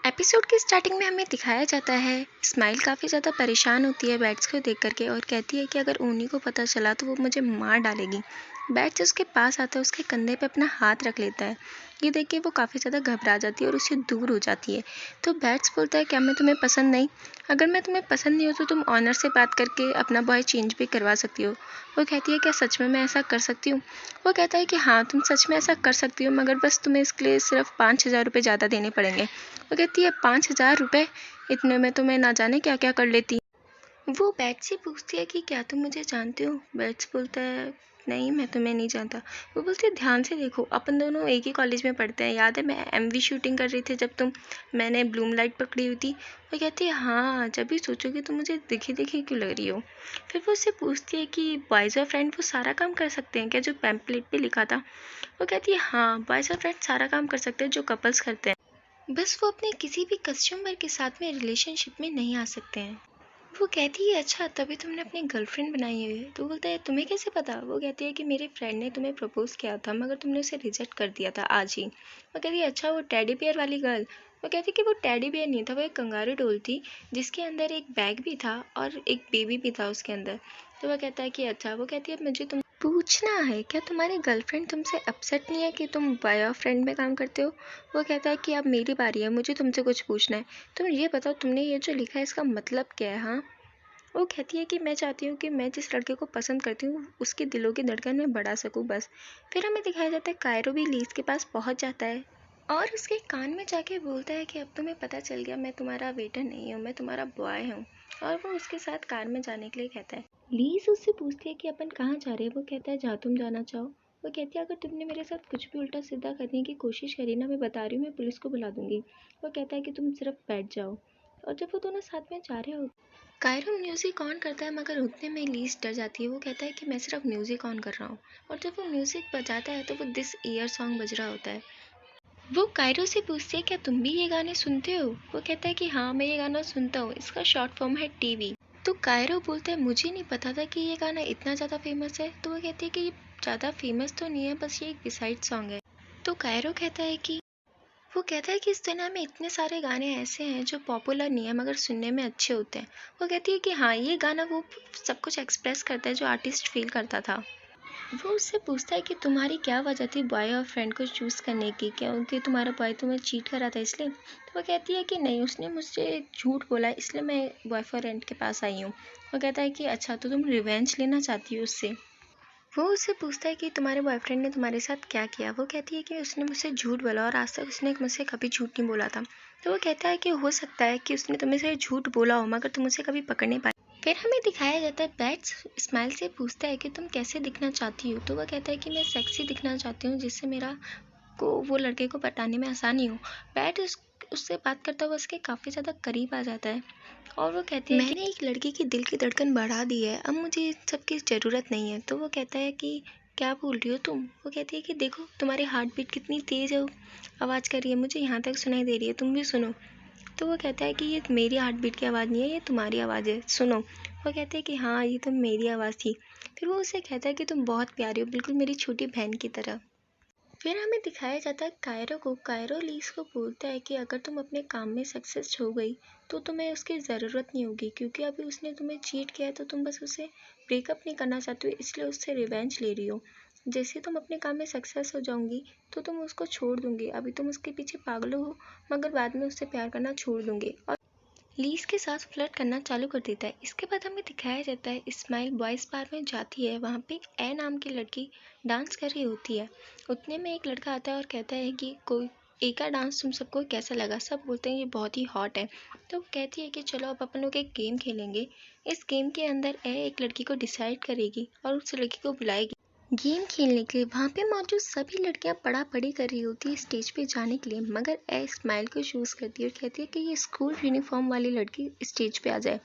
Episode की starting में हमें दिखाया जाता है स्माइल काफ़ी ज़्यादा परेशान होती है बैट्स को देख करके और कहती है कि अगर ऊनी को पता चला तो वो मुझे मार डालेगी। बैट्स उसके पास आता है, उसके कंधे पे अपना हाथ रख लेता है। ये देख के वो काफ़ी ज़्यादा घबरा जाती है और उससे दूर हो जाती है। तो बैट्स बोलता है, क्या मैं तुम्हें पसंद नहीं? अगर मैं तुम्हें पसंद नहीं हो तो तुम ऑनर से बात करके अपना बॉय चेंज भी करवा सकती हो। वो कहती है, क्या सच में मैं ऐसा कर सकती हूँ? वो कहता है कि हाँ, तुम सच में ऐसा कर सकती हो, मगर बस तुम्हें इसके लिए सिर्फ 5,000 रुपये ज़्यादा देने पड़ेंगे। वो कहती है, 5,000 रुपये? इतने में तो मैं ना जाने क्या क्या कर लेती। वो बैट से पूछती है कि क्या तुम मुझे जानते हो? बैट्स बोलता है, नहीं, मैं तुम्हें नहीं जानता। वो बोलती है, ध्यान से देखो, अपन दोनों एक ही कॉलेज में पढ़ते हैं, याद है मैं एमवी शूटिंग कर रही थी जब मैंने ब्लूम लाइट पकड़ी हुई थी। वो कहती है, हाँ, जब भी सोचोगी तुम मुझे दिखी दिखी क्यों लग रही हो। फिर वो उससे पूछती है कि बॉयज़ और फ्रेंड वो सारा काम कर सकते हैं क्या जो पैम्पलेट पे लिखा था? वो कहती है, हाँ, बॉयज़ और फ्रेंड सारा काम कर सकते हैं जो कपल्स करते हैं, बस वो अपने किसी भी कस्टमर के साथ में रिलेशनशिप में नहीं आ सकते हैं। वो कहती है, अच्छा, तभी तुमने अपनी गर्लफ्रेंड बनाई है? तो बोलता है, तुम्हें कैसे पता? वो कहती है कि मेरे फ्रेंड ने तुम्हें प्रपोज किया था मगर तुमने उसे रिजेक्ट कर दिया था आज ही। वो कहती है, अच्छा, वो टेडी बियर वाली गर्ल? वो कहती है कि वो टेडी बियर नहीं था, वो एक कंगारू डॉल थी जिसके अंदर एक बैग भी था और एक बेबी भी था उसके अंदर। तो वह कहता है कि अच्छा। वो कहती है, मुझे तुम पूछना है, क्या तुम्हारी गर्लफ्रेंड तुमसे अपसेट नहीं है कि तुम बॉय और फ्रेंड में काम करते हो? वो कहता है कि अब मेरी बारी है, मुझे तुमसे कुछ पूछना है। तुम ये बताओ, तुमने ये जो लिखा है इसका मतलब क्या है? हाँ। वो कहती है कि मैं चाहती हूँ कि मैं जिस लड़के को पसंद करती हूँ उसके दिलों की धड़कन मैं बढ़ा सकूँ, बस। फिर हमें दिखाया जाता है कायरो भी लीज के पास पहुँच जाता है और उसके कान में जाके बोलता है कि अब तुम्हें पता चल गया, मैं तुम्हारा वेटर नहीं हूँ, मैं तुम्हारा बॉय हूँ। और वो उसके साथ कार में जाने के लिए कहता है। लीज उससे पूछती है कि अपन कहाँ जा रहे हैं? वो कहता है, जहाँ तुम जाना चाहो। वो कहती है, अगर तुमने मेरे साथ कुछ भी उल्टा सीधा करने की कोशिश करी ना, मैं बता रही हूँ, मैं पुलिस को बुला दूंगी। वो कहता है कि तुम सिर्फ बैठ जाओ। और जब वो दोनों साथ में जा रहे हो, कायरो म्यूज़िक ऑन करता है मगर उतने में लीज डर जाती है। वो कहता है कि मैं सिर्फ म्यूज़िक ऑन कर रहा हूँ। और जब वो म्यूज़िक बजाता है तो वो दिस ईयर सॉन्ग बज रहा होता है। वो कायरो से पूछती है, क्या तुम भी ये गाने सुनते हो? वो कहता है कि हाँ, मैं ये गाना सुनता हूँ, इसका शॉर्ट फॉर्म है टीवी। तो कायरो बोलता है, मुझे नहीं पता था कि ये गाना इतना ज़्यादा फेमस है। तो वो कहती है कि ये ज़्यादा फेमस तो नहीं है, बस ये एक बिसाइड सॉन्ग है। तो कायरो कहता है कि वो कहता है कि इस दुनिया में इतने सारे गाने ऐसे हैं जो पॉपुलर नहीं है मगर सुनने में अच्छे होते हैं। वो कहती है कि हाँ, ये गाना वो सब कुछ एक्सप्रेस करता है जो आर्टिस्ट फील करता था। वो उससे पूछता है कि तुम्हारी क्या वजह थी बॉय और फ्रेंड को चूज़ करने की? क्योंकि तुम्हारा बॉय तुम्हें चीट कर रहा था इसलिए? तो वो कहती है कि नहीं, उसने मुझसे झूठ बोला इसलिए मैं बॉय फ्रेंड के पास आई हूँ। वो कहता है कि अच्छा, तो तुम रिवेंज लेना चाहती हो उससे? वो उससे पूछता है कि तुम्हारे बॉयफ्रेंड ने तुम्हारे साथ क्या किया? वो कहती है कि उसने मुझसे झूठ बोला और आज तक उसने मुझसे कभी झूठ नहीं बोला था। तो वो कहता है कि हो सकता है कि उसने तुम्हें से झूठ बोला हो मगर तुम उसे कभी पकड़ नहीं पाए। फिर हमें दिखाया जाता है बैट्स स्माइल से पूछता है कि तुम कैसे दिखना चाहती हो? तो वह कहता है कि मैं सेक्सी दिखना चाहती हूँ जिससे मेरा को वो लड़के को पटाने में आसानी हो। बैट उससे बात करता हुआ उसके काफ़ी ज़्यादा करीब आ जाता है और वो कहती है, मैंने एक लड़की की दिल की धड़कन बढ़ा दी है, अब मुझे इन सब की ज़रूरत नहीं है। तो वो कहता है कि क्या बोल रही हो तुम? वो कहती है कि देखो, तुम्हारी हार्ट बीट कितनी तेज़ है, आवाज़ कर रही है, मुझे यहाँ तक सुनाई दे रही है, तुम भी सुनो। तो वो कहता है कि ये मेरी हार्ट बीट की आवाज़ नहीं है, ये तुम्हारी आवाज़ है, सुनो। वो कहते हैं कि हाँ, ये तो मेरी आवाज़ थी। फिर वो उसे कहता है कि तुम बहुत प्यारी हो, बिल्कुल मेरी छोटी बहन की तरह। फिर हमें दिखाया जाता है कायरो लीज को बोलता है कि अगर तुम अपने काम में सक्सेस हो गई तो तुम्हें उसकी ज़रूरत नहीं होगी, क्योंकि अभी उसने तुम्हें चीट किया है तो तुम बस उसे ब्रेकअप नहीं करना चाहते हो, इसलिए उससे रिवेंज ले रही हो। जैसे तुम अपने काम में सक्सेस हो जाऊंगी तो तुम उसको छोड़ दूंगी, अभी तुम उसके पीछे पागल हो मगर बाद में उससे प्यार करना छोड़ दूंगी। और लीज के साथ फ्लर्ट करना चालू कर देता है। इसके बाद हमें दिखाया जाता है स्माइल बॉयज़ बार में जाती है, वहाँ पे ए नाम की लड़की डांस कर रही होती है। उतने में एक लड़का आता है और कहता है कि कोई ए का डांस तुम सबको कैसा लगा? सब बोलते हैं ये बहुत ही हॉट है। तो वो कहती है कि चलो अब अपन लोग एक गेम खेलेंगे। इस गेम के अंदर ए एक लड़की को डिसाइड करेगी और उस लड़की को बुलाएगी गेम खेलने के लिए। वहाँ पे मौजूद सभी लड़कियाँ पड़ा पड़ी कर रही होती है स्टेज पे जाने के लिए, मगर ए स्माइल को चूज़ करती है और कहती है कि ये स्कूल यूनिफॉर्म वाली लड़की स्टेज पे आ जाए।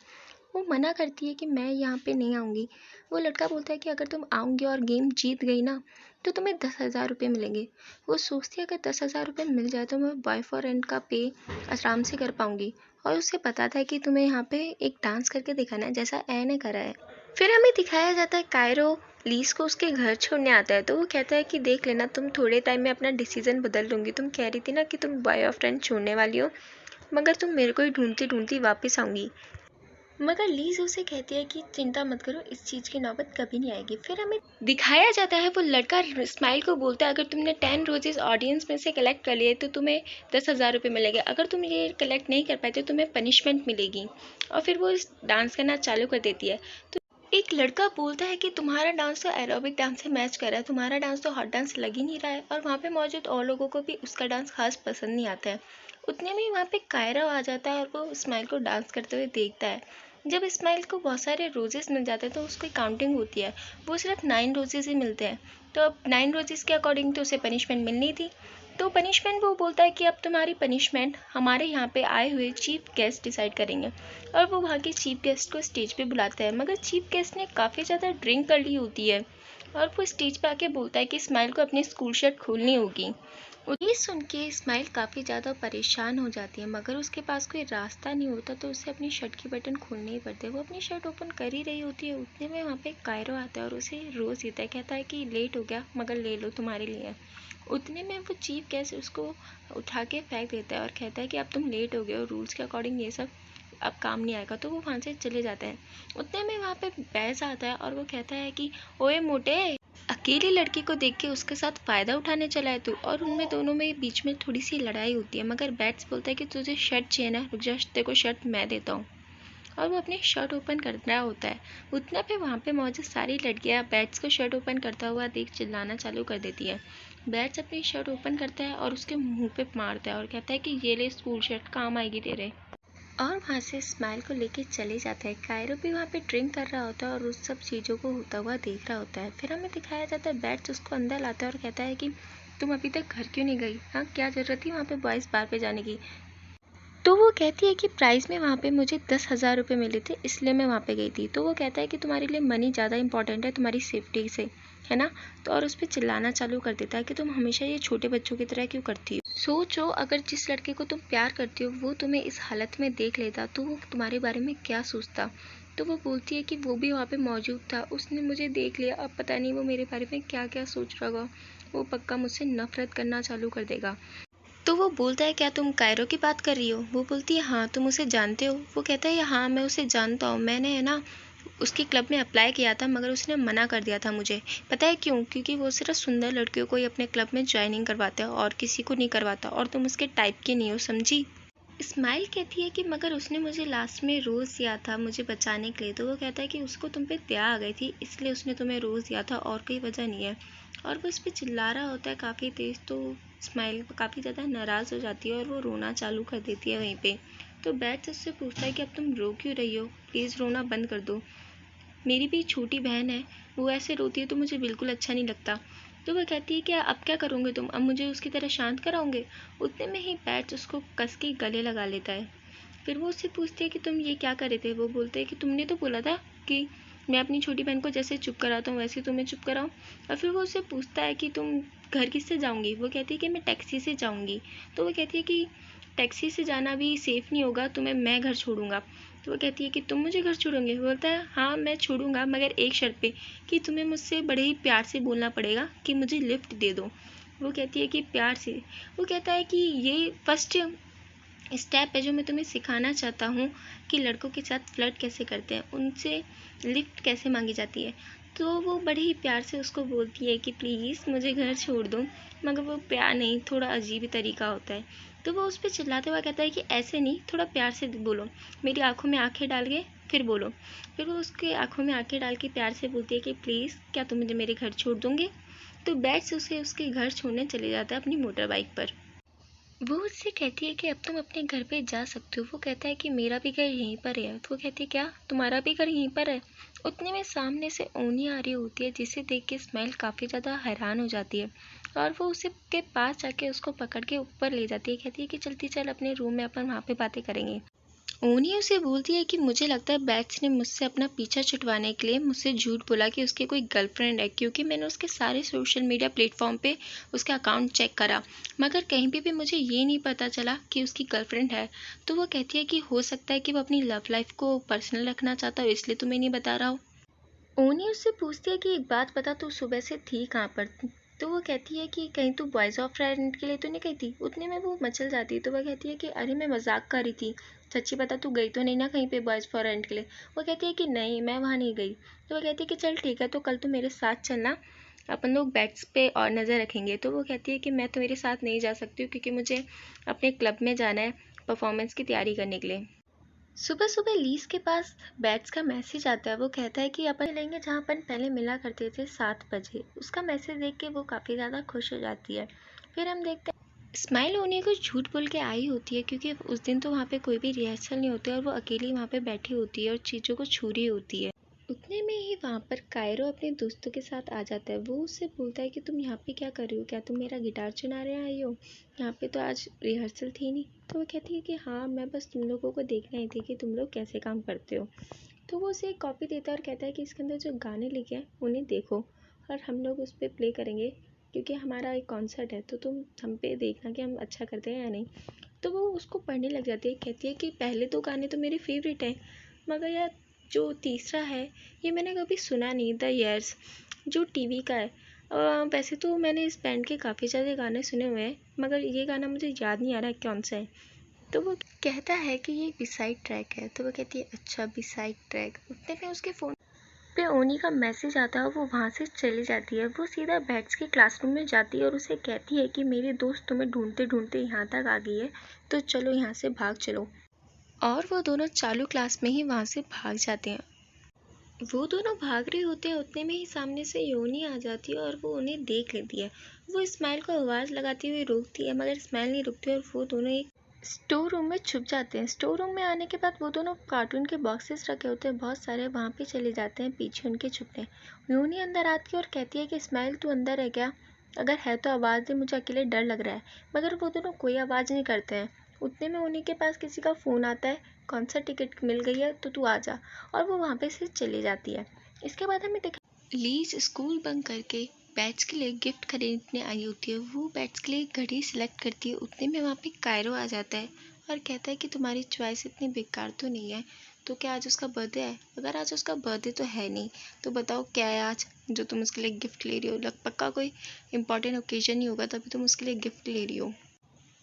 वो मना करती है कि मैं यहाँ पे नहीं आऊँगी। वो लड़का बोलता है कि अगर तुम आओगी और गेम जीत गई ना तो तुम्हें 10,000 रुपये मिलेंगे। वो सोचती है अगर 10,000 रुपये मिल जाए तो मैं बॉय फ्रेंड का पे आराम से कर पाऊँगी। और उसे पता था कि तुम्हें यहाँ पे एक डांस करके दिखाना है जैसा ए ने करा है। फिर हमें दिखाया जाता है कायरो लीज को उसके घर छोड़ने आता है। तो वो कहता है कि देख लेना, तुम थोड़े टाइम में अपना डिसीजन बदल लूँगी, तुम कह रही थी ना कि तुम बॉय और फ्रेंड छोड़ने वाली हो। मगर तुम मेरे को ही ढूंढती ढूंढती वापस आऊंगी। मगर लीज उसे कहती है कि चिंता मत करो, इस चीज़ की नौबत कभी नहीं आएगी। फिर हमें दिखाया जाता है वो लड़का स्माइल को बोलता है अगर तुमने 10 रोजेस ऑडियंस में से कलेक्ट कर लिए तो तुम्हें 10,000 रुपये मिलेंगे, अगर तुम ये कलेक्ट नहीं कर पाए तो तुम्हें पनिशमेंट मिलेगी। और फिर वो डांस करना चालू कर देती है। तो एक लड़का बोलता है कि तुम्हारा डांस तो एरोबिक डांस से मैच कर रहा है, तुम्हारा डांस तो हॉट डांस लग ही नहीं रहा है। और वहाँ पे मौजूद और लोगों को भी उसका डांस खास पसंद नहीं आता है। उतने में वहाँ पे कायरा आ जाता है और वो स्माइल को डांस करते हुए देखता है। जब इस्माइल को बहुत सारे रोजेस मिल जाते हैं तो उसकी काउंटिंग होती है, वो सिर्फ 9 रोजेस ही मिलते हैं। तो अब 9 रोजेस के अकॉर्डिंग तो उसे पनिशमेंट मिलनी थी। तो पनिशमेंट वो बोलता है कि अब तुम्हारी पनिशमेंट हमारे यहाँ पे आए हुए चीफ गेस्ट डिसाइड करेंगे। और वो वहाँ के चीफ गेस्ट को स्टेज पे बुलाता है, मगर चीफ गेस्ट ने काफ़ी ज़्यादा ड्रिंक कर ली होती है। और वो स्टेज पे आके बोलता है कि इस्माइल को अपनी स्कूल शर्ट खोलनी होगी। ये सुन के इस्माइल काफ़ी ज़्यादा परेशान हो जाती है, मगर उसके पास कोई रास्ता नहीं होता तो उसे अपनी शर्ट की बटन खोलने ही पड़ते हैं। वो अपनी शर्ट ओपन कर ही रही होती है, उतने में वहाँ पे कायरो आता है और उसे रोज़ देता है, कहता है कि लेट हो गया मगर ले लो तुम्हारे लिए। उतने में वो चीफ गेस्ट उसको उठा के फेंक देता है और कहता है कि अब तुम लेट हो गए हो, रूल्स के अकॉर्डिंग ये सब अब काम नहीं आएगा। तो वो वहाँ से चले जाते हैं। उतने में वहाँ पे बैस आता है और वो कहता है कि ओए मोटे, अकेली लड़की को देख के उसके साथ फ़ायदा उठाने चला है तू। और उनमें दोनों में बीच में थोड़ी सी लड़ाई होती है, मगर बैट्स बोलता है कि तुझे शर्ट चाहिए ना, रुक जा तेरे को शर्ट मैं देता हूँ। और वो अपनी शर्ट ओपन कर रहा होता है। उतना पे वहाँ पे मौजूद सारी लड़कियाँ बैट्स को शर्ट ओपन करता हुआ देख चिल्लाना चालू कर देती है। बैट्स अपनी शर्ट ओपन करता है और उसके मुंह पे मारता है और कहता है कि ये ले स्कूल शर्ट, काम आएगी तेरे। और वहाँ से स्माइल को लेके चले जाता है। कायरो भी वहाँ पे ड्रिंक कर रहा होता है और उस सब चीज़ों को होता हुआ देख रहा होता है। फिर हमें दिखाया जाता है बैट्स उसको अंदर लाता है और कहता है कि तुम अभी तक घर क्यों नहीं गई, हाँ क्या ज़रूरत थी वहाँ पे बॉयज़ बार पे जाने की। तो वो कहती है कि प्राइज़ में वहाँ पे मुझे 10,000 रुपये मिले थे, इसलिए मैं वहाँ पे गई थी। तो वो कहता है कि तुम्हारे लिए मनी ज़्यादा इंपॉर्टेंट है तुम्हारी सेफ्टी से, है ना। तो और उस पर चिल्लाना चालू कर देता है कि तुम हमेशा ये छोटे बच्चों की तरह क्यों करती हो। सोचो अगर जिस लड़के को तुम प्यार करती हो वो तुम्हें इस हालत में देख लेता तो वो तुम्हारे बारे में क्या सोचता। तो वो बोलती है कि वो भी वहाँ पे मौजूद था, उसने मुझे देख लिया, अब पता नहीं वो मेरे बारे में क्या क्या सोच रहा होगा, वो पक्का मुझसे नफरत करना चालू कर देगा। तो वो बोलता है क्या तुम कायरो की बात कर रही हो। वो बोलती है हाँ तुम उसे जानते हो। वो कहता है हाँ मैं उसे जानता हूँ, मैंने है ना उसके क्लब में अप्लाई किया था मगर उसने मना कर दिया था मुझे। पता है क्यों? क्योंकि वो सिर्फ सुंदर लड़कियों को ही अपने क्लब में ज्वाइनिंग करवाता है और किसी को नहीं करवाता, और तुम उसके टाइप की नहीं हो, समझी। स्माइल कहती है कि मगर उसने मुझे लास्ट में रोज़ दिया था मुझे बचाने के लिए। तो वो कहता है कि उसको तुम पे दया आ गई थी इसलिए उसने तुम्हें रोज़ दिया था और कोई वजह नहीं है। और वो उस पर चिल्ला रहा होता है काफ़ी तेज़। तो स्माइल काफ़ी ज़्यादा नाराज़ हो जाती है और वो रोना चालू कर देती है वहीं पे। तो बैठ उससे पूछता है कि अब तुम रो क्यों रही हो, प्लीज़ रोना बंद कर दो, मेरी भी छोटी बहन है, वो ऐसे रोती है तो मुझे बिल्कुल अच्छा नहीं लगता। तो वह कहती है कि अब क्या करोगे तुम, अब मुझे उसकी तरह शांत कराओगे। उतने में ही बैट उसको कस के गले लगा लेता है। फिर वो उससे पूछती है कि तुम ये क्या कर रहे थे। वो बोलते हैं कि तुमने तो बोला था कि मैं अपनी छोटी बहन को जैसे चुप कराता हूँ वैसे तुम्हें चुप कराऊँ। और फिर वो उससे पूछता है कि तुम घर किससे जाऊँगी। वो कहती है कि मैं टैक्सी से जाऊँगी। तो वो कहती है कि टैक्सी से जाना भी सेफ़ नहीं होगा, तुम्हें मैं घर छोड़ूंगा। तो वो कहती है कि तुम मुझे घर छोड़ोगे। वो बोलता है हाँ मैं छोड़ूंगा मगर एक शर्त पे कि तुम्हें मुझसे बड़े ही प्यार से बोलना पड़ेगा कि मुझे लिफ्ट दे दो। वो कहती है कि प्यार से। वो कहता है कि ये फर्स्ट स्टेप है जो मैं तुम्हें सिखाना चाहता हूँ कि लड़कों के साथ फ्लर्ट कैसे करते हैं, उनसे लिफ्ट कैसे मांगी जाती है। तो वो बड़े ही प्यार से उसको बोलती है कि प्लीज़ मुझे घर छोड़ दो, मगर वो प्यार नहीं, थोड़ा अजीब ही तरीका होता है। तो वो उस पर चिल्लाते हुआ कहता है कि ऐसे नहीं, थोड़ा प्यार से बोलो, मेरी आंखों में आंखें डाल के फिर बोलो। फिर वो उसके आंखों में आंखें डाल के प्यार से बोलती है कि प्लीज़ क्या तुम मुझे मेरे घर छोड़ दोगे। तो बैट से उसे उसके घर छोड़ने चले जाता है अपनी मोटर बाइक पर। वो उससे कहती है कि अब तुम अपने घर पे जा सकते हो। वो कहता है कि मेरा भी घर यहीं पर है। तो वो कहती है क्या तुम्हारा भी घर यहीं पर है। उतने में सामने से ओनी आ रही होती है जिसे देख के स्माइल काफ़ी ज़्यादा हैरान हो जाती है और वो उसे के पास जाके उसको पकड़ के ऊपर ले जाती है। कहती है कि चलती चल अपने रूम में, अपन वहाँ पे बातें करेंगे। ओनी उसे बोलती है कि मुझे लगता है बैट्स ने मुझसे अपना पीछा छुटवाने के लिए मुझसे झूठ बोला कि उसकी कोई गर्लफ्रेंड है, क्योंकि मैंने उसके सारे सोशल मीडिया प्लेटफॉर्म पे उसका अकाउंट चेक करा मगर कहीं पे भी मुझे ये नहीं पता चला कि उसकी गर्लफ्रेंड है। तो वो कहती है कि हो सकता है कि वो अपनी लव लाइफ को पर्सनल रखना चाहता हो इसलिए तुम्हें नहीं बता रहा हो। ओनी उससे पूछती है कि एक बात बता, तू सुबह से थी कहाँ पर, तो वो कहती है कि कहीं तू बॉयज़ ऑफ फ्रेंड के लिए तो नहीं गई थी। उतने में वो मचल जाती है। तो वह कहती है कि अरे मैं मजाक कर रही थी, सच्ची बता तू गई तो नहीं ना कहीं पे बॉयज़ फ्रेंड के लिए। वो कहती है कि नहीं मैं वहाँ नहीं गई। तो वो कहती है कि चल ठीक है, तो कल तू मेरे साथ चलना, अपन लोग बैट्स पे और नज़र रखेंगे। तो वो कहती है कि मैं तो मेरे साथ नहीं जा सकती हूँ क्योंकि मुझे अपने क्लब में जाना है परफॉर्मेंस की तैयारी करने के लिए। सुबह सुबह लीज के पास बैट्स का मैसेज आता है। वो कहता है कि अपन चलेंगे जहाँ अपन पहले मिला करते थे 7 बजे। उसका मैसेज देख के वो काफ़ी ज़्यादा खुश हो जाती है। फिर हम देखते हैं स्माइल उन्हीं को झूठ बोल के आई होती है क्योंकि उस दिन तो वहाँ पे कोई भी रिहर्सल नहीं होती और वो अकेली वहाँ पे बैठी होती है और चीज़ों को छू रही होती है। उतने में ही वहाँ पर कायरो अपने दोस्तों के साथ आ जाता है। वो उससे बोलता है कि तुम यहाँ पे क्या कर रही हो, क्या तुम मेरा गिटार चुराने आई हो, यहाँ पे तो आज रिहर्सल थी नहीं। तो वो कहती है कि हाँ मैं बस तुम लोगों को देखना ही थी कि तुम लोग कैसे काम करते हो। तो वो उसे एक कॉपी देता है और कहता है कि इसके अंदर जो गाने लिखे हैं उन्हें देखो और हम लोग उस पर प्ले करेंगे क्योंकि हमारा एक कॉन्सर्ट है, तो तुम हम पे देखना कि हम अच्छा करते हैं या नहीं। तो वो उसको पढ़ने लग जाती है। कहती है कि पहले तो गाने तो मेरे फेवरेट हैं, मगर यार जो तीसरा है ये मैंने कभी सुना नहीं, द ईयर्स, जो टीवी का है। वैसे तो मैंने इस बैंड के काफ़ी ज़्यादा गाने सुने हुए हैं मगर ये गाना मुझे याद नहीं आ रहा है कौन सा है। तो वो कहता है कि ये बिसाइड ट्रैक है। तो वो कहती है अच्छा बिसाइड ट्रैक। उतने में उसके फ़ोन पे ओनी का मैसेज आता है और वो वहाँ से चली जाती है। वो सीधा बैट्स के क्लासरूम में जाती है और उसे कहती है कि मेरी दोस्त तुम्हें ढूंढते ढूंढते यहाँ तक आ गई है, तो चलो यहाँ से भाग चलो। और वो दोनों चालू क्लास में ही वहाँ से भाग जाते हैं। वो दोनों भाग रहे होते हैं, उतने में ही सामने से योनी आ जाती है और वो उन्हें देख लेती है। वो स्माइल को आवाज़ लगाती हुई रोकती है मगर स्माइल नहीं रुकती और वो दोनों एक स्टोर रूम में छुप जाते हैं। स्टोर रूम में आने के बाद वो दोनों कार्टून के बॉक्सेस रखे होते हैं बहुत सारे, वहाँ पे चले जाते हैं पीछे उनके छुपने। योनी अंदर आती है और कहती है कि स्माइल तू अंदर है क्या, अगर है तो आवाज़ दे, मुझे अकेले डर लग रहा है। मगर वो दोनों कोई आवाज़ नहीं करते हैं। उतने में उन्हीं के पास किसी का फ़ोन आता है, कौन सा टिकट मिल गई है तो तू आ जा, और वो वहाँ पे से चली जाती है। इसके बाद हमें दिखा लीज स्कूल बंक करके बैट्स के लिए गिफ्ट खरीदने आई होती है। वो बैट्स के लिए एक घड़ी सिलेक्ट करती है। उतने में वहाँ पे कायरो आ जाता है और कहता है कि तुम्हारी चॉइस इतनी बेकार तो नहीं है, तो क्या आज उसका बर्थडे है? अगर आज उसका बर्थडे तो है नहीं तो बताओ क्या है आज जो तुम उसके लिए गिफ्ट ले रही हो। लग पक्का कोई इंपॉर्टेंट ओकेजन ही होगा तभी तुम उसके लिए गिफ्ट ले रही हो।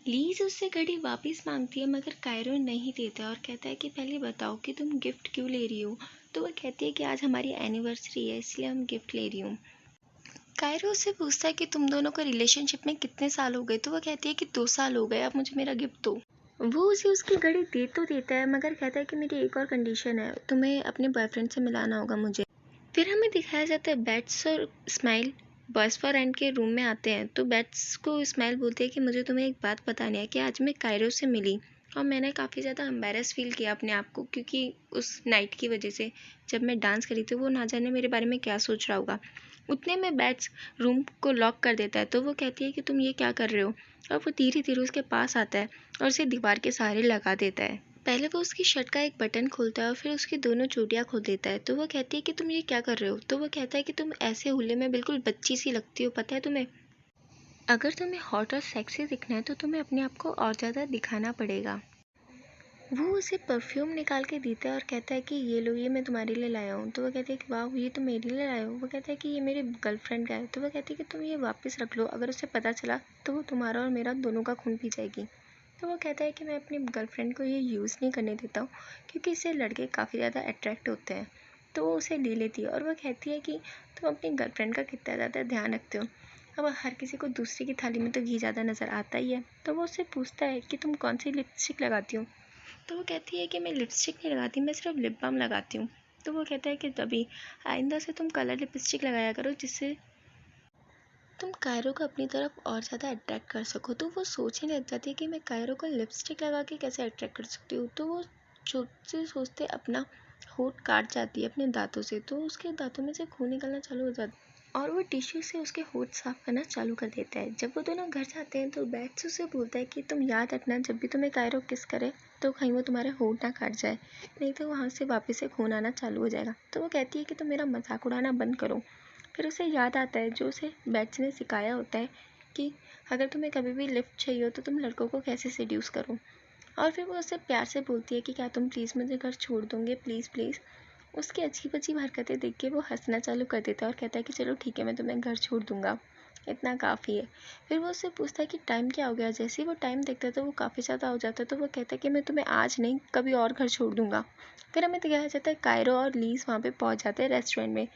लीज उससे घड़ी वापस मांगती है मगर कायरो नहीं देता और कहता है कि पहले बताओ कि तुम गिफ्ट क्यों ले रही हो। तो वह कहती है कि आज हमारी एनिवर्सरी है इसलिए हम गिफ्ट ले रही हूँ। कायरो उससे पूछता है कि तुम दोनों को रिलेशनशिप में कितने साल हो गए। तो वह कहती है कि 2 साल हो गए, अब मुझे मेरा गिफ्ट दो। वो उसे उसकी घड़ी दे तो देता है मगर कहता है कि मेरी एक और कंडीशन है, तुम्हें अपने बॉयफ्रेंड से मिलाना होगा मुझे। फिर हमें दिखाया जाता है बैट्स और स्माइल बॉयज़ फॉर एंड के रूम में आते हैं। तो बैट्स को स्माइल बोलती है कि मुझे तुम्हें एक बात बतानी है कि आज मैं कायरो से मिली और मैंने काफ़ी ज़्यादा एम्बेरस फील किया अपने आप को क्योंकि उस नाइट की वजह से जब मैं डांस करी थी वो ना जाने मेरे बारे में क्या सोच रहा होगा। उतने में बैट्स रूम को लॉक कर देता है। तो वो कहती है कि तुम ये क्या कर रहे हो, और वो धीरे धीरे उसके पास आता है और उसे दीवार के सहारे लगा देता है। पहले वो उसकी शर्ट का एक बटन खोलता है और फिर उसकी दोनों चोटियाँ खोल देता है। तो वो कहती है कि तुम ये क्या कर रहे हो। तो वो कहता है कि तुम ऐसे हुले में बिल्कुल बच्ची सी लगती हो, पता है तुम्हें, अगर तुम्हें हॉट और सेक्सी दिखना है तो तुम्हें अपने आप को और ज़्यादा दिखाना पड़ेगा। वो उसे परफ्यूम निकाल के देता है और कहता है कि ये लो, ये मैं तुम्हारे लिए लाया हूँ। तो वो कहती है कि वाह ये तो मेरे लिए लाया हो। वो कहता है कि ये मेरे गर्लफ्रेंड का है। तो वो कहती है कि तुम ये वापस रख लो, अगर उसे पता चला तो वो तुम्हारा और मेरा दोनों का खून पी जाएगी। तो वो कहता है कि मैं अपनी गर्लफ्रेंड को ये यूज़ नहीं करने देता हूँ क्योंकि इससे लड़के काफ़ी ज़्यादा अट्रैक्ट होते हैं। तो वो उसे ले लेती है और वह कहती है कि तुम अपनी गर्लफ्रेंड का कितना ज़्यादा ध्यान रखते हो, अब हर किसी को दूसरे की थाली में तो घी ज़्यादा नज़र आता ही है। तो वो उससे पूछता है कि तुम कौन सी लिपस्टिक लगाती हो। तो वो कहती है कि मैं लिपस्टिक नहीं लगाती, मैं सिर्फ लिप बाम लगाती हूँ। तो वो कहता है कि तभी आइंदा से तुम कलर लिपस्टिक लगाया करो जिससे तुम कायरो को अपनी तरफ और ज़्यादा अट्रैक्ट कर सको। तो वो सोचने लग जाती है कि मैं कायरो को लिपस्टिक लगा के कैसे अट्रैक्ट कर सकती हूँ। तो वो सोचते सोचते अपना होठ काट जाती है अपने दांतों से। तो उसके दांतों में से खून निकलना चालू हो जाता है और वो टिश्यू से उसके होठ साफ करना चालू कर देता है। जब वो दोनों घर जाते हैं तो बैट्स उसे बोलता है कि तुम याद रखना जब भी तुम्हें कायरो किस करे तो कहीं वो तुम्हारे होठ ना काट जाए, नहीं तो वहाँ से वापस से खून आना चालू हो जाएगा। तो वो कहती है कि तुम मेरा मजाक उड़ाना बंद करो। फिर उसे याद आता है जो उसे बैट्स ने सिखाया होता है कि अगर तुम्हें कभी भी लिफ्ट चाहिए हो तो तुम लड़कों को कैसे सेड्यूस करो। और फिर वो उससे प्यार से बोलती है कि क्या तुम प्लीज़ मुझे घर छोड़ दोगे, प्लीज़ प्लीज़। उसकी अजीब अजीब हरकतें देख के वो हंसना चालू कर देता है और कहता है कि चलो ठीक है मैं तुम्हें घर छोड़ दूंगा। इतना काफ़ी है। फिर वो उससे पूछता है कि टाइम क्या हो गया। जैसे ही वो टाइम देखता है तो वो काफ़ी ज़्यादा हो जाता है, तो वो कहता है कि मैं तुम्हें आज नहीं कभी और घर छोड़ दूँगा। फिर हमें दिखाया जाता है कायरो और लीज़ वहाँ पे पहुँच जाते हैं रेस्टोरेंट में।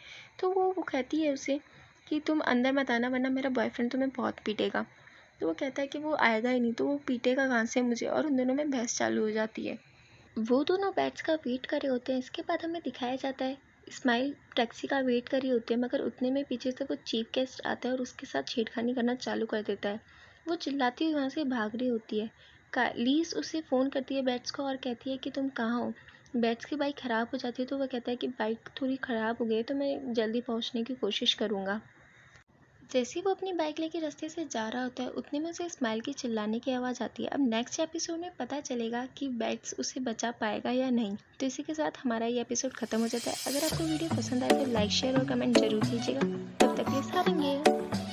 तो वो कहती है उसे कि तुम अंदर मत आना वरना मेरा बॉयफ्रेंड तुम्हें बहुत पीटेगा। तो वो कहता है कि वो आएगा ही नहीं, तो वो पीटेगा कहाँ से मुझे, और उन दोनों में बहस चालू हो जाती है। वो दोनों बैट्स का वेट कर रहे होते हैं। इसके बाद हमें दिखाया जाता है स्माइल टैक्सी का वेट कर रही होती है, मगर उतने में पीछे से वो चीफ गेस्ट आता है और उसके साथ छेड़खानी करना चालू कर देता है। वो चिल्लाती हुई वहाँ से भाग रही होती है। लीज उसे फ़ोन करती है बैट्स को और कहती है कि तुम कहाँ हो। बैट्स की बाइक ख़राब हो जाती है, तो वह कहता है कि बाइक थोड़ी ख़राब हो गई है, तो मैं जल्दी पहुँचने की कोशिश करूँगा। जैसे ही वो अपनी बाइक लेके रास्ते से जा रहा होता है, उतने में उसे स्माइल की चिल्लाने की आवाज़ आती है। अब नेक्स्ट एपिसोड में पता चलेगा कि बैट्स उसे बचा पाएगा या नहीं। तो इसी के साथ हमारा ये एपिसोड ख़त्म हो जाता है। अगर आपको वीडियो पसंद आए तो लाइक शेयर और कमेंट जरूर कीजिएगा। तब तक के लिए सारंगे।